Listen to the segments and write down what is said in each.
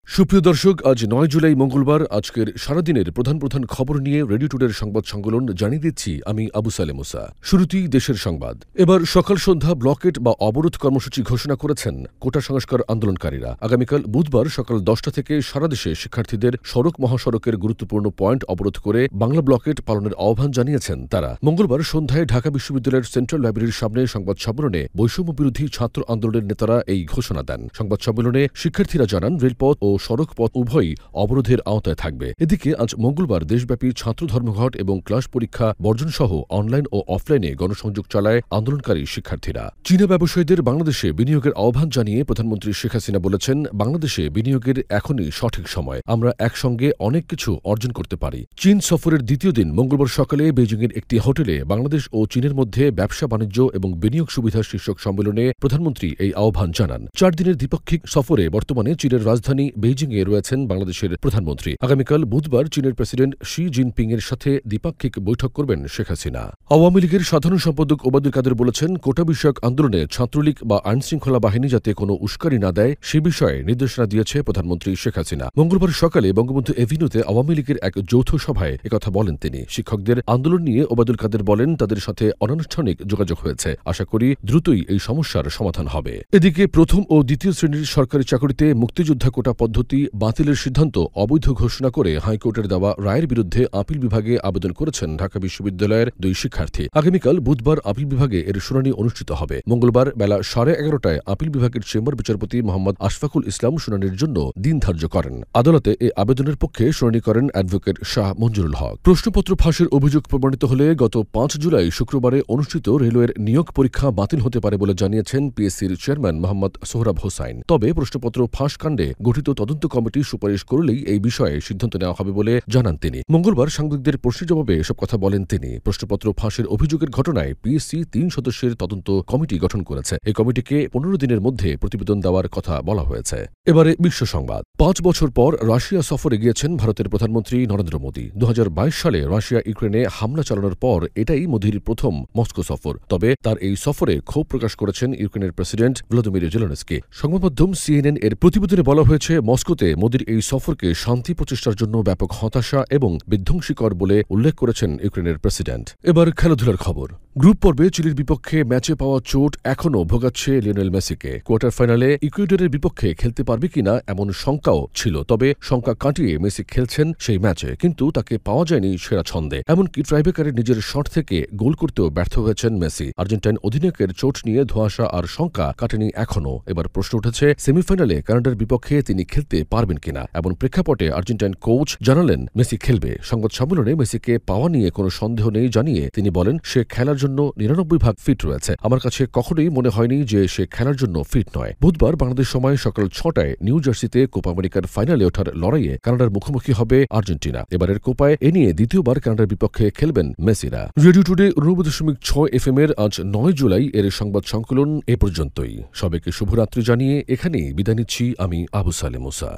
সুপ্রিয় দর্শক, আজ ৯ জুলাই মঙ্গলবার। আজকের সারাদিনের প্রধান প্রধান খবর নিয়ে রেডিও টুডের সংবাদ সংকলন জানিয়ে দিচ্ছি আমি আবু সালে মুসা। শুরুতেই দেশের সংবাদ। এবার সকাল সন্ধ্যা ব্লকেট বা অবরোধ কর্মসূচি ঘোষণা করেছেন কোটা সংস্কার আন্দোলনকারীরা। আগামীকাল বুধবার সকাল 10টা থেকে সারা দেশে শিক্ষার্থীদের সড়ক মহাসড়কের গুরুত্বপূর্ণ পয়েন্ট অবরোধ করে বাংলা ব্লকেট পালনের আহ্বান জানিয়েছেন তারা। মঙ্গলবার সন্ধ্যায় ঢাকা বিশ্ববিদ্যালয়ের সেন্ট্রাল লাইব্রেরির সামনে সংবাদ সম্মেলনে বৈষম্য বিরোধী ছাত্র আন্দোলনের নেতারা এই ঘোষণা দেন। সংবাদ সম্মেলনে শিক্ষার্থীরা জানান, রেলপথ ও সড়ক পথ উভয়ই অবরোধের আওতায় থাকবে। এদিকে আজ মঙ্গলবার দেশব্যাপী ছাত্র ধর্মঘট এবং ক্লাস পরীক্ষা বর্জন সহ অনলাইন ও অফলাইনে গণসংযোগ চালায় আন্দোলনকারী শিক্ষার্থীরা। চীনা ব্যবসায়ীদের বাংলাদেশে বিনিয়োগের আহ্বান জানিয়ে প্রধানমন্ত্রী শেখ হাসিনা বলেছেন, বাংলাদেশে বিনিয়োগের এখনই সঠিক সময়। আমরা একসঙ্গে অনেক কিছু অর্জন করতে পারি। চীন সফরের দ্বিতীয় দিন মঙ্গলবার সকালে বেইজিংয়ের একটি হোটেলে বাংলাদেশ ও চীনের মধ্যে ব্যবসা বাণিজ্য এবং বিনিয়োগ সুবিধা শীর্ষক সম্মেলনে প্রধানমন্ত্রী এই আহ্বান জানান। 4 দিনের দ্বিপাক্ষিক সফরে বর্তমানে চীনের রাজধানী বেইজিংয়ে রয়েছেন বাংলাদেশের প্রধানমন্ত্রী। আগামীকাল বুধবার চীনের প্রেসিডেন্ট শি জিনপিং এর সাথে দ্বিপাক্ষিক বৈঠক করবেন শেখ হাসিনা। আওয়ামী লীগের সাধারণ সম্পাদক ওবায়দুল কাদের বলেছেন, কোটা বিষয়ক আন্দোলনে ছাত্রলীগ বা আইনশৃঙ্খলা বাহিনী যাতে কোনো উস্কানি না দেয় সে বিষয়ে নির্দেশনা দিয়েছে প্রধানমন্ত্রী শেখ হাসিনা। মঙ্গলবার সকালে বঙ্গবন্ধু এভিনিউতে আওয়ামী লীগের এক যৌথ সভায় একথা বলেন তিনি। শিক্ষকদের আন্দোলন নিয়ে ওবায়দুল কাদের বলেন, তাদের সাথে অনানুষ্ঠানিক যোগাযোগ হয়েছে। আশা করি দ্রুতই এই সমস্যার সমাধান হবে। এদিকে প্রথম ও দ্বিতীয় শ্রেণীর সরকারি চাকরিতে মুক্তিযোদ্ধা কোটা পদ্ধতি বাতিলের সিদ্ধান্ত অবৈধ ঘোষণা করে হাইকোর্টের দেওয়া রায়ের বিরুদ্ধে আপিল বিভাগে আবেদন করেছেন ঢাকা বিশ্ববিদ্যালয়ের 2 শিক্ষার্থী। আগামীকাল বুধবার আপিল বিভাগে এর শুনানি অনুষ্ঠিত হবে। মঙ্গলবার বেলা 11:30টায় আপিল বিভাগের চেম্বার বিচারপতি মোহাম্মদ আশফাকুল ইসলাম শুনানির জন্য দিন ধার্য করেন। আদালতে এ আবেদনের পক্ষে শুনানি করেন অ্যাডভোকেট শাহ মঞ্জুরুল হক। প্রশ্নপত্র ফাঁসের অভিযোগ প্রমাণিত হলে গত 5 জুলাই শুক্রবারে অনুষ্ঠিত রেলওয়ের নিয়োগ পরীক্ষা বাতিল হতে পারে বলে জানিয়েছেন পিএসসির চেয়ারম্যান মোহাম্মদ সোহরাব হোসাইন। তবে প্রশ্নপত্র ফাঁস কাণ্ডে গঠিত তদন্ত কমিটি সুপারিশ করলেই এই বিষয়ে সিদ্ধান্ত নেওয়া হবে বলে জানান তিনি। মঙ্গলবার সাংবাদিকদের প্রশ্নের জবাবে এসব কথা বলেন তিনি। প্রশ্নপত্র ফাঁসের অভিযোগের ঘটনায় পিএসসি 3 সদস্যের তদন্ত কমিটি গঠন করেছে। এই কমিটিকে 15 দিনের মধ্যে প্রতিবেদন দেওয়ার কথা বলা হয়েছে। এবারে বিশ্ব সংবাদ। 5 বছর পর রাশিয়া সফরে গিয়েছেন ভারতের প্রধানমন্ত্রী নরেন্দ্র মোদী। 2022 সালে রাশিয়া ইউক্রেনে হামলা চালানোর পর এটাই মোদীর প্রথম মস্কো সফর। তবে তার এই সফরে ক্ষোভ প্রকাশ করেছেন ইউক্রেনের প্রেসিডেন্ট ভলোদিমির জেলেনস্কি। সংবাদ মাধ্যম সিএনএন এর প্রতিবেদনে বলা হয়েছে, মস্কোতে মোদীর এই সফরকে শান্তি প্রচেষ্টার জন্য ব্যাপক হতাশা এবং বিধ্বংসীকর বলে উল্লেখ করেছেন ইউক্রেনের প্রেসিডেন্ট। এবার খেলাধুলার খবর। গ্রুপ পর্বে চিলির বিপক্ষে ম্যাচে পাওয়া চোট এখনও ভোগাচ্ছে লিওনেল মেসিকে। কোয়ার্টার ফাইনালে ইকুয়েডরের বিপক্ষে খেলতে পারবে কিনা এমন শঙ্কাও ছিল। তবে শঙ্কা কাটিয়ে মেসি খেলছেন সেই ম্যাচে, কিন্তু তাকে পাওয়া যায়নি সেরা ছন্দে। এমনকি ট্রাইবেকারের নিজের শট থেকে গোল করতেও ব্যর্থ হয়েছেন মেসি। আর্জেন্টাইন অধিনায়কের চোট নিয়ে ধোঁয়াশা আর শঙ্কা কাটেনি এখনও। এবার প্রশ্ন উঠেছে, সেমিফাইনালে কানাডার বিপক্ষে তিনি খেলতে পারবেন কিনা। এমন প্রেক্ষাপটে আর্জেন্টাইন কোচ জানালেন মেসি খেলবে। সংবাদ সম্মেলনে মেসিকে পাওয়া নিয়ে কোনো সন্দেহ নেই জানিয়ে তিনি বলেন, সে খেলার জন্য 99% ফিট রয়েছে। আমার কাছে কখনোই মনে হয়নি যে সে খেলার জন্য ফিট নয়। বুধবার বাংলাদেশ সময় সকাল 6টায় নিউ জার্সিতে কোপা আমেরিকার ফাইনালে ওঠার লড়াইয়ে কানাডার মুখোমুখি হবে আর্জেন্টিনা। এবারের কোপায় এ নিয়ে দ্বিতীয়বার কানাডার বিপক্ষে খেলবেন মেসিরা। রেডিও টুডে 90.6 FM এর আজ 9 জুলাই এর সংবাদ সংকলন এ পর্যন্তই। সবাইকে শুভরাত্রি জানিয়ে এখানেই বিদায় নিচ্ছি আমি আবু সালে মুসা।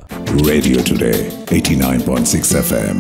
Radio today 89.6 FM।